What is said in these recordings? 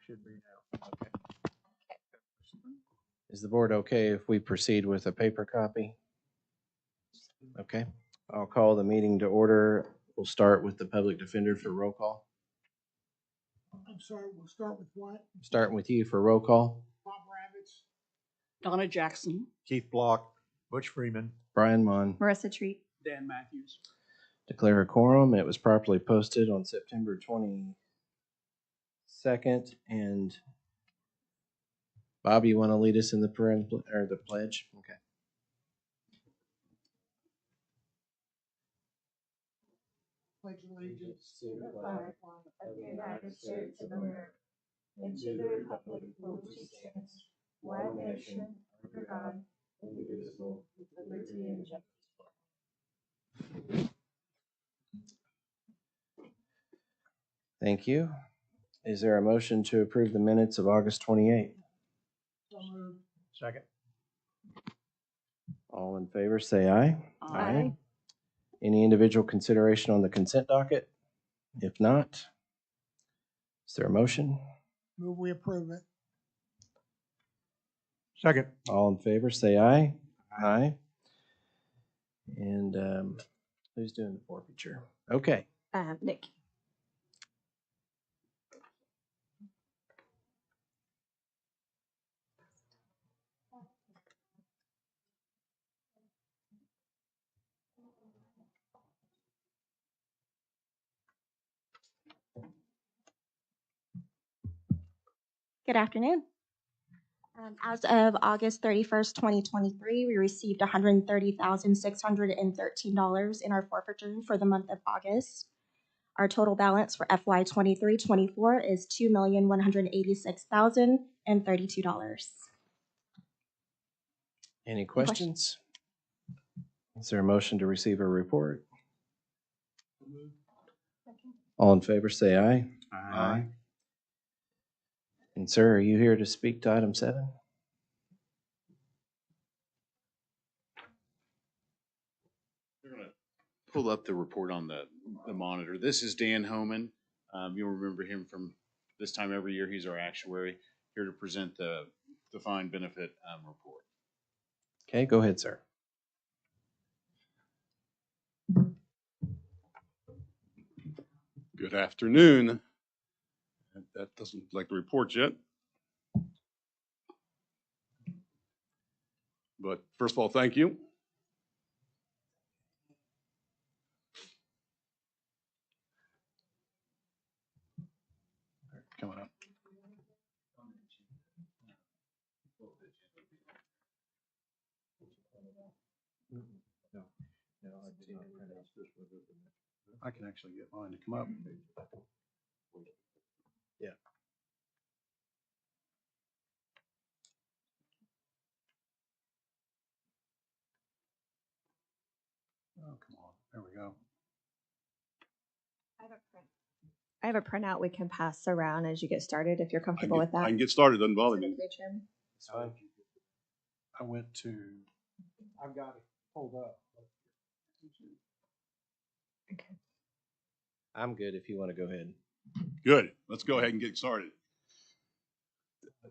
should be now. Okay. Is the board okay if we proceed with a paper copy? Okay, I'll call the meeting to order. We'll start with the public defender for roll call. I'm sorry, we'll start with what? Starting with you for roll call. Bob Ravitz. Donna Jackson. Keith Block, Butch Freeman. Brian Munn. Marissa Treat. Dan Matthews. Declare a quorum. It was properly posted on September 22nd. And Bob, you want to lead us in the the pledge? Okay. Pledge allegiance To the flag of the United States of America and to the republic for which it stands, one nation, under God, indivisible, with liberty and justice. Thank you. Is there a motion to approve the minutes of August 28th? So moved. Second. All in favor, say aye. Aye. Any individual consideration on the consent docket? If not, is there a motion? Move we approve it. Second. All in favor, say aye. Aye. And who's doing the forfeiture? Okay. Nick. Good afternoon. As of August 31st, 2023, we received $130,613 in our forfeiture for the month of August. Our total balance for FY 23-24 is $2,186,032. Any questions? Is there a motion to receive a report? All in favor, say aye. Aye. And sir, are you here to speak to item 7? They're going to pull up the report on the monitor. This is Dan Homan. You'll remember him from this time every year. He's our actuary, here to present the defined benefit report. Okay, go ahead, sir. Good afternoon. That doesn't look like the report yet. But first of all, thank you. Coming up. I can actually get mine to come up. Yeah. Oh, come on. There we go. I have a printout we can pass around as you get started if you're comfortable with that. I can get started. Doesn't bother me. It's fine. I went to. I've got it pulled up. Okay. I'm good if you want to go ahead. Good. Let's go ahead and get started.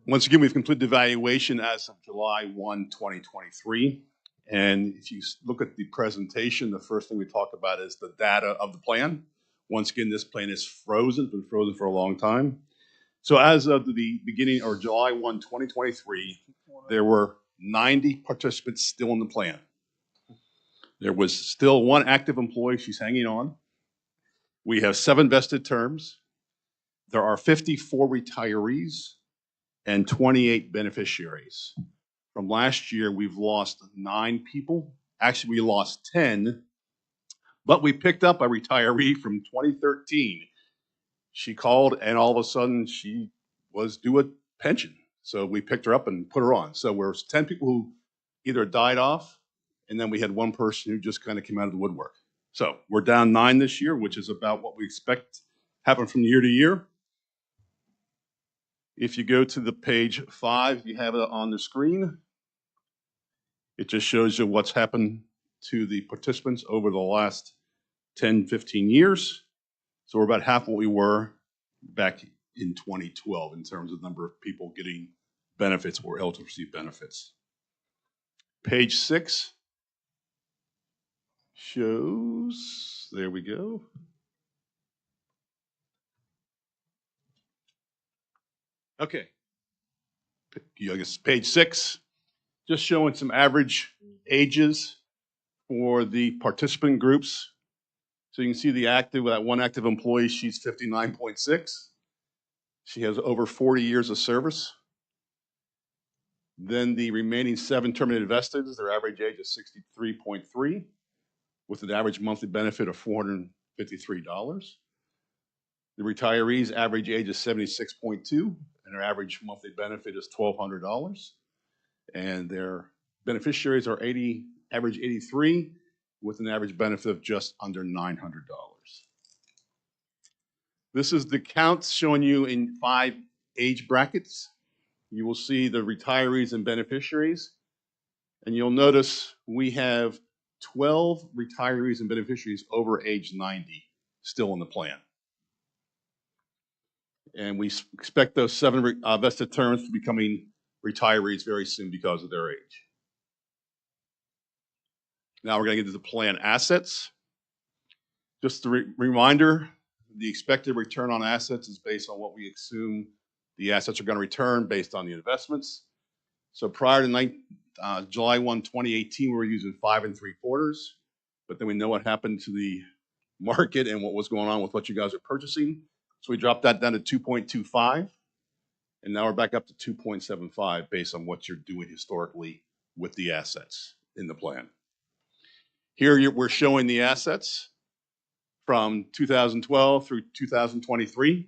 Once again, we've completed the evaluation as of July 1, 2023. And if you look at the presentation, the first thing we talk about is the data of the plan. Once again, this plan is frozen, been frozen for a long time. So as of the beginning, or July 1, 2023, there were 90 participants still in the plan. There was still one active employee, she's hanging on. We have 7 vested terms. There are 54 retirees and 28 beneficiaries. From last year, we've lost 9 people. Actually, we lost 10, but we picked up a retiree from 2013. She called, and all of a sudden, she was due a pension. So we picked her up and put her on. So we're 10 people who either died off, and then we had 1 person who just kind of came out of the woodwork. So we're down 9 this year, which is about what we expect happen from year to year. If you go to the page 5, you have it on the screen. It just shows you what's happened to the participants over the last 10, 15 years. So we're about half what we were back in 2012 in terms of number of people getting benefits or eligible to receive benefits. Page 6 shows, there we go. Okay. I guess page 6, just showing some average ages for the participant groups. So you can see the active, that one active employee, she's 59.6. She has over 40 years of service. Then the remaining 7 terminated vestiges, their average age is 63.3, with an average monthly benefit of $453. The retirees' average age is 76.2, and their average monthly benefit is $1,200. And their beneficiaries are average 83, with an average benefit of just under $900. This is the counts showing you in 5 age brackets. You will see the retirees and beneficiaries. And you'll notice we have 12 retirees and beneficiaries over age 90 still in the plan. And we expect those 7 vested terms to be becoming retirees very soon because of their age. Now we're going to get to the plan assets. Just a reminder, the expected return on assets is based on what we assume the assets are going to return based on the investments. So prior to July 1, 2018, we were using 5 3/4, but then we know what happened to the market and what was going on with what you guys are purchasing. So we dropped that down to 2.25, and now we're back up to 2.75 based on what you're doing historically with the assets in the plan. Here we're showing the assets from 2012 through 2023.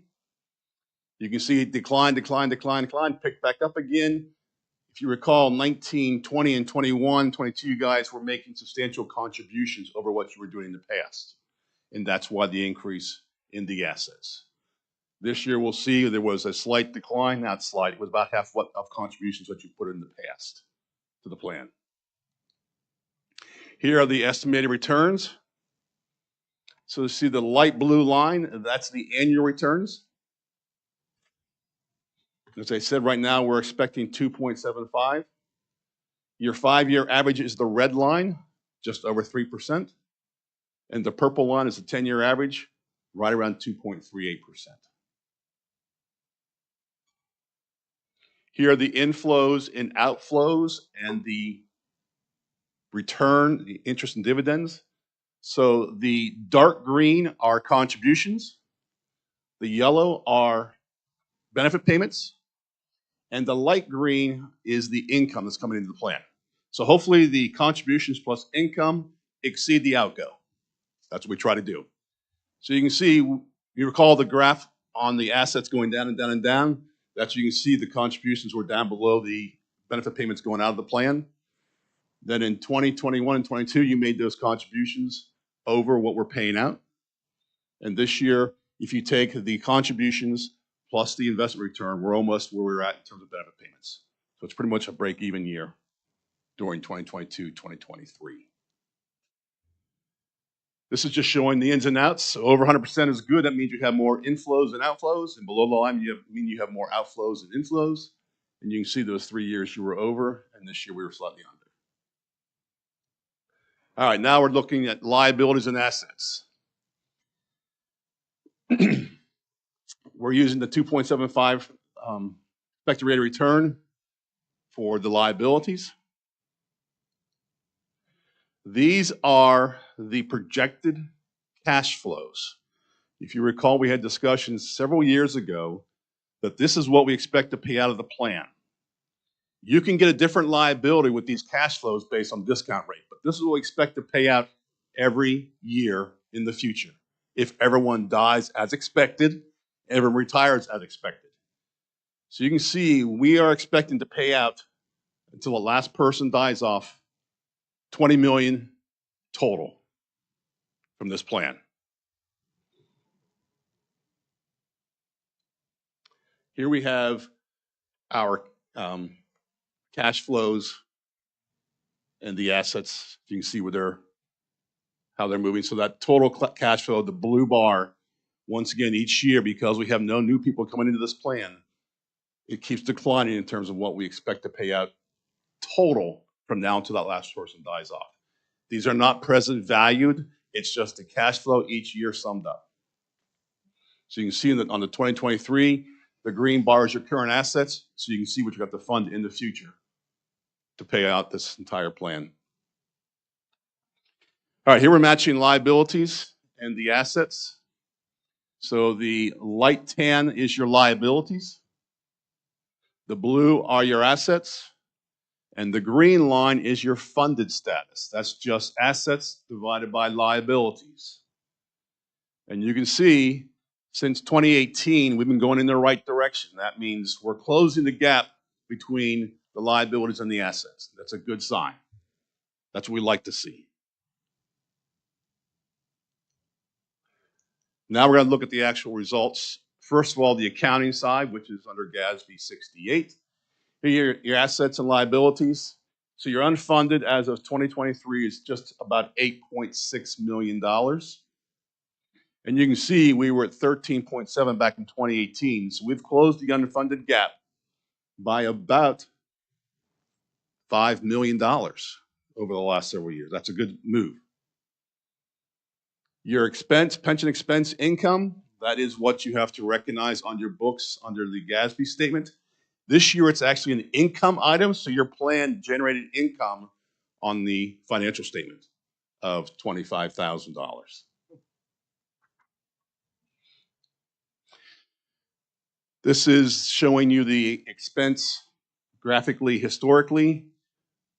You can see it decline, pick back up again. If you recall, 19, 20, and 21, 22, you guys were making substantial contributions over what you were doing in the past. And that's why the increase in the assets. This year, we'll see there was a slight decline, not slight, it was about half of contributions that you put in the past to the plan. Here are the estimated returns. So you see the light blue line, that's the annual returns. As I said, right now we're expecting 2.75. Your 5-year average is the red line, just over 3%. And the purple line is the 10-year average, right around 2.38%. Here are the inflows and outflows and the return, the interest and dividends. So the dark green are contributions. The yellow are benefit payments. And the light green is the income that's coming into the plan. So hopefully the contributions plus income exceed the outgo. That's what we try to do. So you can see, you recall the graph on the assets going down and down and down. That's where you can see the contributions were down below the benefit payments going out of the plan. Then in 2021 and 22, you made those contributions over what we're paying out. And this year, if you take the contributions plus the investment return, we're almost where we're at in terms of benefit payments. So it's pretty much a break-even year during 2022, 2023. This is just showing the ins and outs. So over 100% is good. That means you have more inflows and outflows. And below the line, you have more outflows and inflows. And you can see those 3 years you were over, and this year we were slightly under. All right, now we're looking at liabilities and assets. We're using the 2.75 expected rate of return for the liabilities. These are the projected cash flows. If you recall, we had discussions several years ago that this is what we expect to pay out of the plan. You can get a different liability with these cash flows based on discount rate, but this is what we expect to pay out every year in the future. If everyone dies as expected, everyone retires as expected. So you can see we are expecting to pay out until the last person dies off $20 million total from this plan. Here we have our cash flows and the assets. You can see how they're moving. So that total cash flow, the blue bar, Once again, each year, because we have no new people coming into this plan, it keeps declining in terms of what we expect to pay out total from now until that last person dies off. These are not present valued. It's just the cash flow each year summed up. So you can see that on the 2023, the green bar is your current assets, so you can see what you have to fund in the future to pay out this entire plan. All right, here we're matching liabilities and the assets. So the light tan is your liabilities. The blue are your assets. And the green line is your funded status. That's just assets divided by liabilities. And you can see, since 2018, we've been going in the right direction. That means we're closing the gap between the liabilities and the assets. That's a good sign. That's what we like to see. Now we're going to look at the actual results. First of all, the accounting side, which is under GASB 68. Here are your assets and liabilities. So your unfunded as of 2023 is just about $8.6 million. And you can see we were at 13.7 back in 2018. So we've closed the unfunded gap by about $5 million over the last several years. That's a good move. Your expense, pension expense income, that is what you have to recognize on your books under the GASB statement. This year, it's actually an income item, so your plan generated income on the financial statement of $25,000. This is showing you the expense graphically, historically.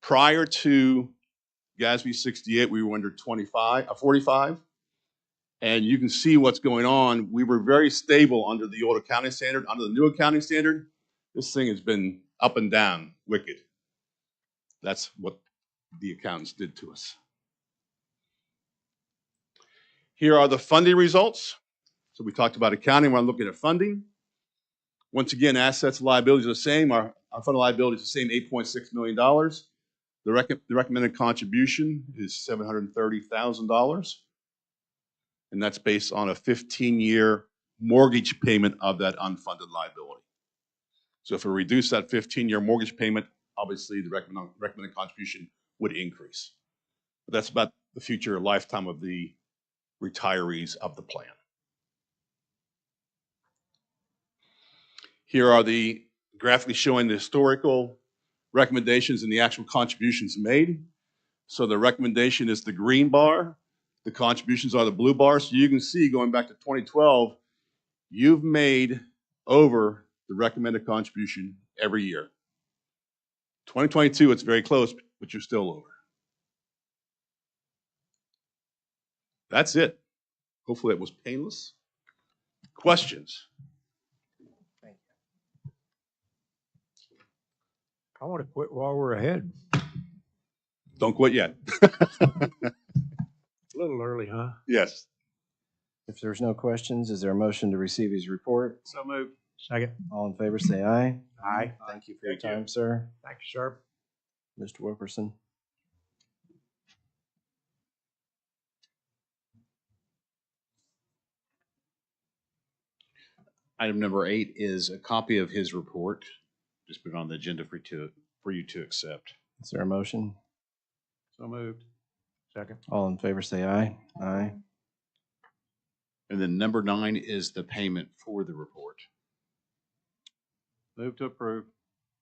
Prior to GASB 68, we were under 45. And you can see what's going on. We were very stable under the old accounting standard. Under the new accounting standard, this thing has been up and down, wicked. That's what the accountants did to us. Here are the funding results. So we talked about accounting. We're looking at funding. Once again, assets and liabilities are the same. Our funded liability is the same, $8.6 million. The recommended contribution is $730,000. And that's based on a 15-year mortgage payment of that unfunded liability. So if we reduce that 15-year mortgage payment, obviously the recommended contribution would increase. But that's about the future lifetime of the retirees of the plan. Here are the graphically showing the historical recommendations and the actual contributions made. So the recommendation is the green bar. The contributions are the blue bar. So you can see going back to 2012, you've made over the recommended contribution every year. 2022, it's very close, but you're still over. That's it. Hopefully it was painless. Questions? I want to quit while we're ahead. Don't quit yet. A little early, huh? Yes. If there's no questions, is there a motion to receive his report? So moved. Second. All in favor, say aye. Aye. Thank you for your Thank you. time, sir. Thank you, sir. Mr. Wilkerson. Item number 8 is a copy of his report. Just put it on the agenda for you to accept. Is there a motion? So moved. Second. All in favor, say aye. Aye. And then number 9 is the payment for the report. Move to approve.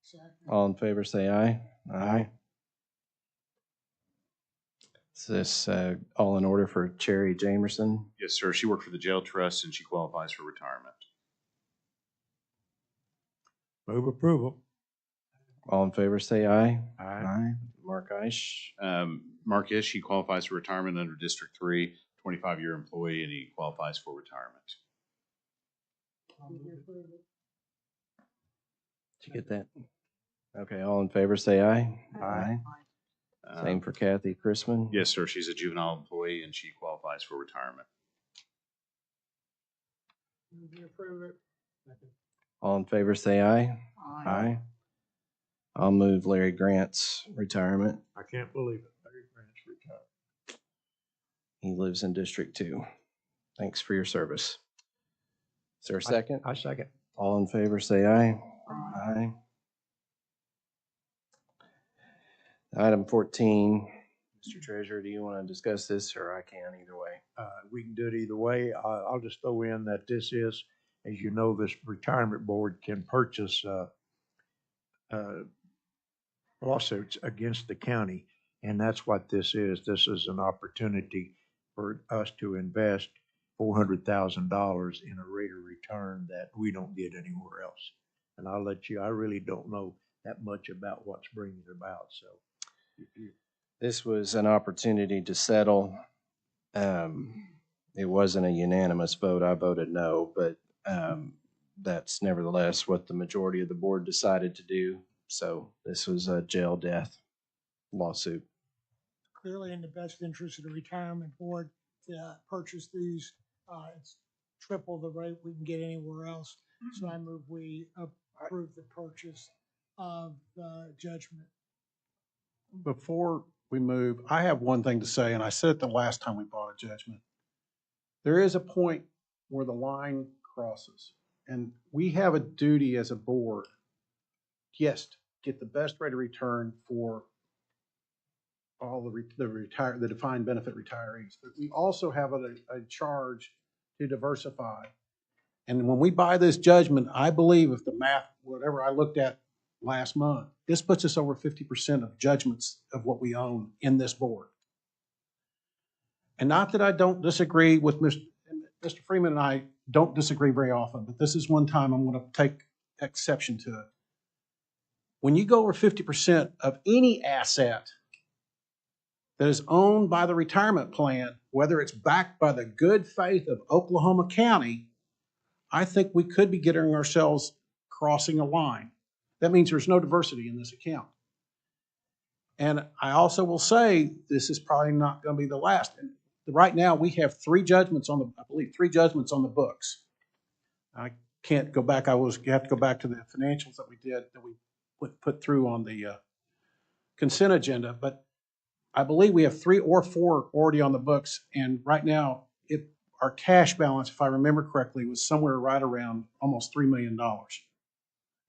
Second. All in favor, say aye. Aye. Is this all in order for Cherry Jamerson? Yes, sir. She worked for the jail trust and she qualifies for retirement. Move approval. All in favor, say aye. Aye. Mark Eish. Marcus, he qualifies for retirement under District 3, 25-year employee, and he qualifies for retirement. I'll move to approve it. Did you get that? Okay, all in favor, say aye. Aye. Same for Kathy Chrisman. Yes, sir. She's a juvenile employee and she qualifies for retirement. Move to approve it. Second. All in favor, say aye. Aye. I'll move Larry Grant's retirement. I can't believe it. Larry Grant's retired. He lives in District 2. Thanks for your service. Is there a second? I second. All in favor, say aye. Aye. Item 14, Mr. Treasurer, do you want to discuss this, or I can either way? We can do it either way. I'll just throw in that this is, as you know, this retirement board can purchase lawsuits against the county, and that's what this is. This is an opportunity for us to invest $400,000 in a rate of return that we don't get anywhere else. And I'll let you, I really don't know that much about what's bringing it about, so. if you- This was an opportunity to settle. It wasn't a unanimous vote. I voted no, but that's nevertheless what the majority of the board decided to do. So this was a jail death lawsuit. Clearly in the best interest of the retirement board to purchase these. It's triple the rate we can get anywhere else. So I move we approve the purchase of the judgment. Before we move, I have one thing to say, and I said it the last time we bought a judgment. There is a point where the line crosses, and we have a duty as a board, yes, to get the best rate of return for all the defined benefit retirees, but we also have a charge to diversify. And when we buy this judgment, I believe if the math, whatever I looked at last month, this puts us over 50% of judgments of what we own in this board. And not that I don't disagree with Mr. Freeman, and I don't disagree very often, but this is one time I'm going to take exception to it. When you go over 50% of any asset that is owned by the retirement plan, whether it's backed by the good faith of Oklahoma County, I think we could be getting ourselves crossing a line. That means there's no diversity in this account. And I also will say this is probably not going to be the last. And right now we have three judgments on the books. I can't go back. You have to go back to the financials that we did, that we put through on the consent agenda. But I believe we have 3 or 4 already on the books. And right now, our cash balance, if I remember correctly, was somewhere right around almost $3 million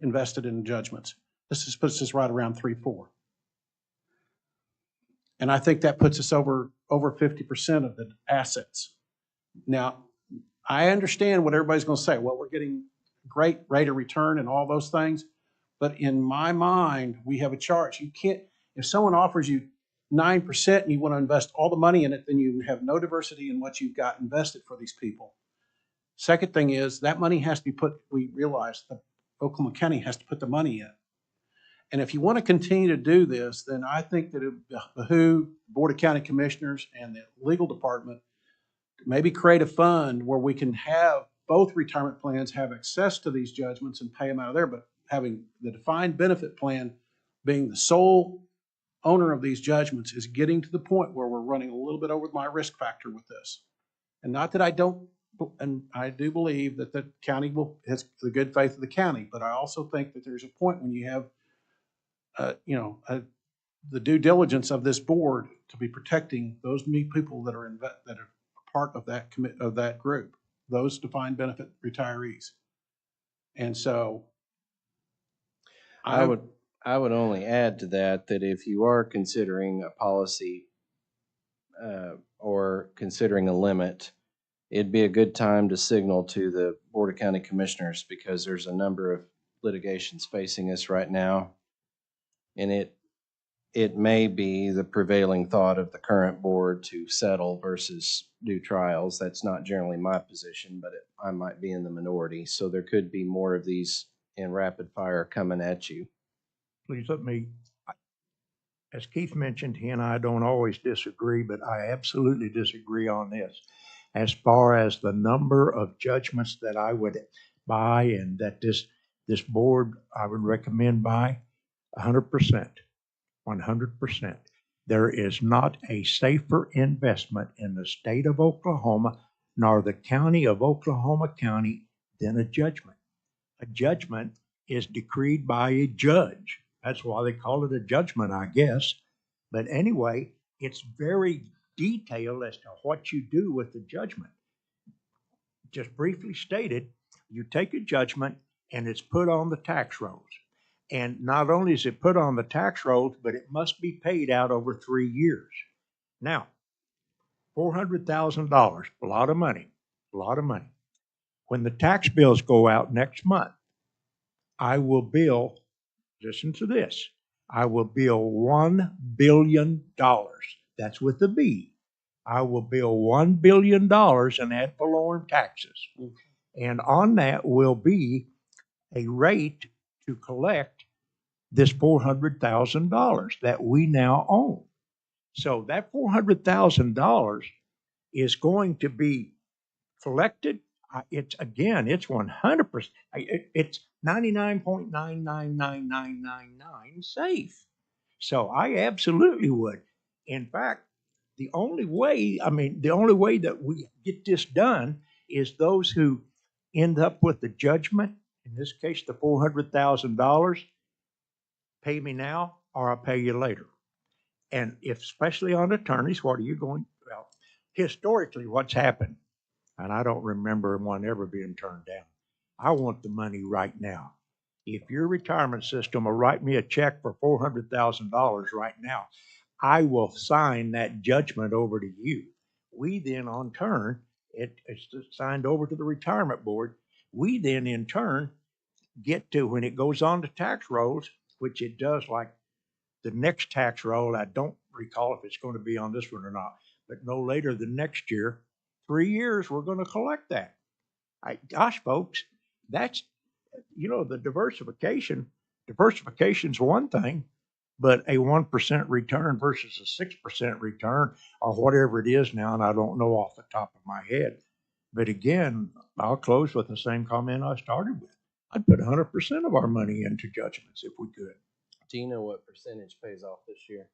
invested in judgments. This puts us right around 3-4. And I think that puts us over 50% of the assets. Now, I understand what everybody's going to say. Well, we're getting great rate of return and all those things. But in my mind, we have a charge. You can't, if someone offers you 9% and you want to invest all the money in it, then you have no diversity in what you've got invested for these people. Second thing is that money has to be we realize that Oklahoma County has to put the money in. And if you want to continue to do this, then I think that it would behoove the Board of County Commissioners and the legal department to maybe create a fund where we can have both retirement plans have access to these judgments and pay them out of there, but having the defined benefit plan being the sole owner of these judgments is getting to the point where we're running a little bit over my risk factor with this. And not that I don't, and I do believe that the county has the good faith of the county, but I also think that there's a point when you have, the due diligence of this board to be protecting those people that are part of that group, those defined benefit retirees. And so I would only add to that if you are considering a policy or considering a limit, it'd be a good time to signal to the Board of County Commissioners, because there's a number of litigations facing us right now. And it may be the prevailing thought of the current board to settle versus do trials. That's not generally my position, but I might be in the minority. So there could be more of these in rapid fire coming at you. Please let me, as Keith mentioned, he and I don't always disagree, but I absolutely disagree on this. As far as the number of judgments that I would buy and that this board, I would recommend buy, 100%. 100%. There is not a safer investment in the state of Oklahoma nor the county of Oklahoma County than a judgment. A judgment is decreed by a judge. That's why they call it a judgment, I guess. But anyway, it's very detailed as to what you do with the judgment. Just briefly stated, You take a judgment and it's put on the tax rolls. And not only is it put on the tax rolls, but it must be paid out over 3 years. Now, $400,000, a lot of money, a lot of money. When the tax bills go out next month, I will bill, listen to this, I will bill $1 billion. That's with a B. I will bill $1 billion in ad valorem taxes. And on that will be a rate to collect this $400,000 that we now own. So that $400,000 is going to be collected. It's 100%. It's 99.999999 safe. So I absolutely would. In fact, the only way that we get this done is those who end up with the judgment, in this case, the $400,000, pay me now or I'll pay you later. And if, especially on attorneys, what are you going, well, historically, what's happened, and I don't remember one ever being turned down. I want the money right now. If your retirement system will write me a check for $400,000 right now, I will sign that judgment over to you. We then, on turn, it's signed over to the retirement board. We then, in turn, get to, when it goes on to tax rolls, which it does, like the next tax roll, I don't recall if it's going to be on this one or not, but no later than next year, 3 years, we're going to collect that. Gosh, folks, that's, the diversification's one thing, but a 1% return versus a 6% return or whatever it is now, and I don't know off the top of my head. But again, I'll close with the same comment I started with. I'd put 100% of our money into judgments if we could. Do you know what percentage pays off this year?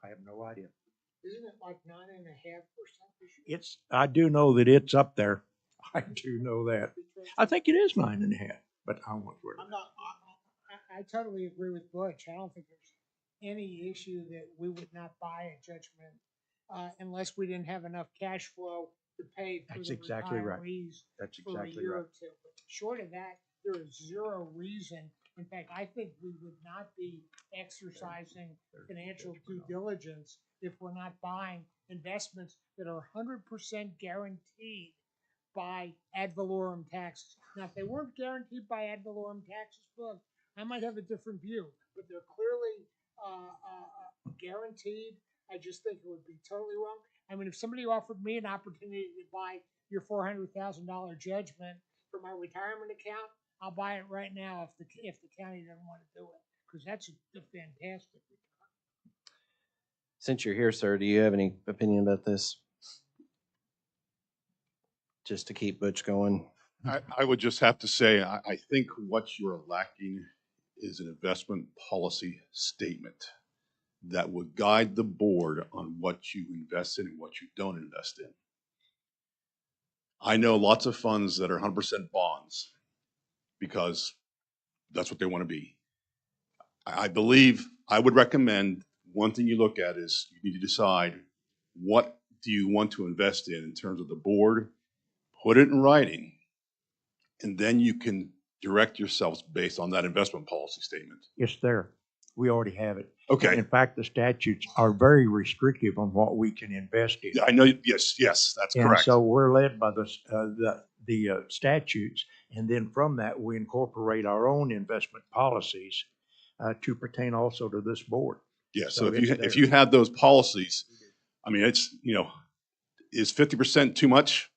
I have no idea. Isn't it like 9.5% this year? I do know that it's up there. I do know that. I think it is 9.5, but I won't worry. I totally agree with Butch. I don't think there's any issue that we would not buy a judgment unless we didn't have enough cash flow to pay for That's the exactly right. retirees That's for a exactly year right. or two. But short of that, there is zero reason. In fact, I think we would not be exercising financial due diligence if we're not buying investments that are 100% guaranteed by ad valorem taxes. Now, if they weren't guaranteed by ad valorem taxes, look, I might have a different view, but they're clearly guaranteed. I just think it would be totally wrong. I mean, if somebody offered me an opportunity to buy your $400,000 judgment for my retirement account, I'll buy it right now if the county doesn't want to do it, because that's a fantastic return. Since you're here, sir, do you have any opinion about this? Just to keep Butch going. I would just have to say, I think what you're lacking is an investment policy statement that would guide the board on what you invest in and what you don't invest in. I know lots of funds that are 100% bonds because that's what they want to be. I believe I would recommend one thing you look at is you need to decide what do you want to invest in terms of the board, put it in writing, and then you can direct yourselves based on that investment policy statement. It's there. We already have it. Okay. In fact, the statutes are very restrictive on what we can invest in. I know, yes, that's And correct. so we're led by the statutes, and then from that, we incorporate our own investment policies to pertain also to this board. Yeah, So so it's if you have those policies, I mean, it's, is 50% too much?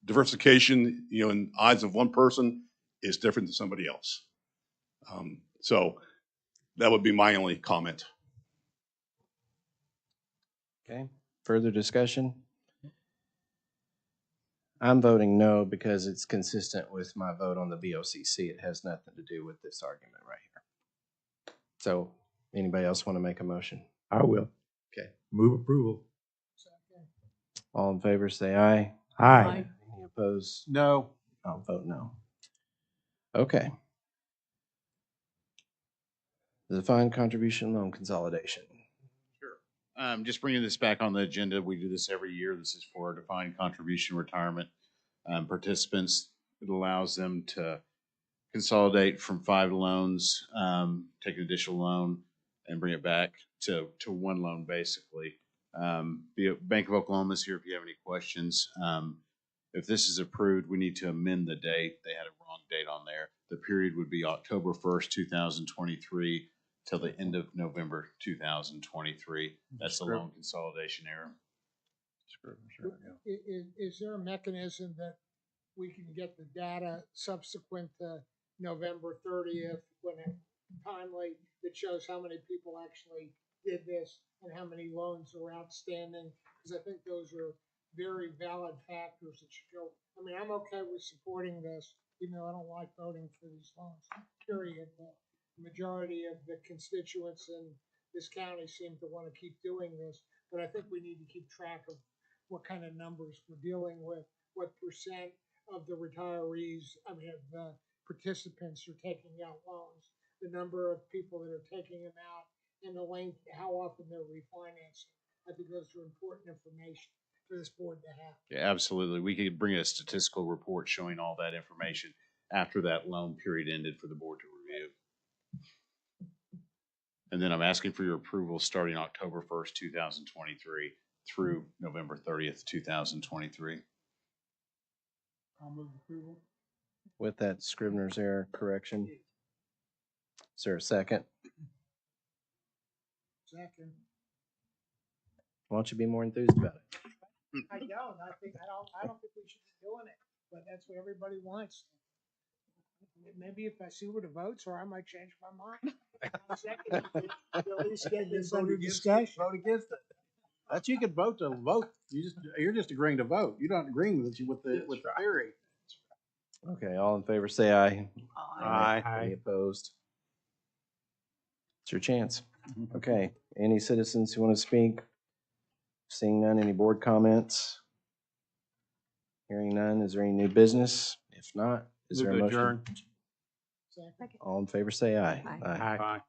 Diversification, in eyes of one person is different than somebody else. So that would be my only comment. Okay, further discussion? I'm voting no because it's consistent with my vote on the BOCC. It has nothing to do with this argument right here. So, anybody else want to make a motion? I will. Okay. Move approval. All in favor, say aye. Aye. Any opposed? No. I'll vote no. Okay. The defined contribution loan consolidation. Just bringing this back on the agenda. We do this every year. This is for defined contribution retirement participants. It allows them to consolidate from 5 loans, take an additional loan, and bring it back to one loan, basically. The Bank of Oklahoma is here if you have any questions. If this is approved, we need to amend the date. They had a wrong date on there. The period would be October 1st, 2023 till the end of November 2023. That's a loan consolidation error. Is there a mechanism that we can get the data subsequent to November 30th when it timely that shows how many people actually did this and how many loans are outstanding? Because I think those are very valid factors that should go. I mean, I'm okay with supporting this, even though I don't like voting for these loans, period. The majority of the constituents in this county seem to want to keep doing this, but I think we need to keep track of what kind of numbers we're dealing with, what percent of the retirees, of the participants are taking out loans, the number of people that are taking them out, and the length, how often they're refinancing. I think those are important information for this board to have. Yeah, absolutely. We could bring a statistical report showing all that information after that loan period ended for the board to review. And then I'm asking for your approval starting October 1st, 2023 through November 30th, 2023. I'll move approval. With that Scrivener's error correction. Is there a second? Second. Why don't you be more enthused about it? I don't think we should be doing it, but that's what everybody wants. Maybe if I see what the votes are, I might change my mind. Second, at least get this under discussion. Vote against it. That you could vote to vote. You're just agreeing to vote. You're not agreeing with the theory. Okay, all in favor, say aye. Aye. Any opposed? It's your chance. Okay, any citizens who want to speak? Seeing none, any board comments? Hearing none, is there any new business? If not, is there a motion? Second. All in favor, say aye. Aye. Aye.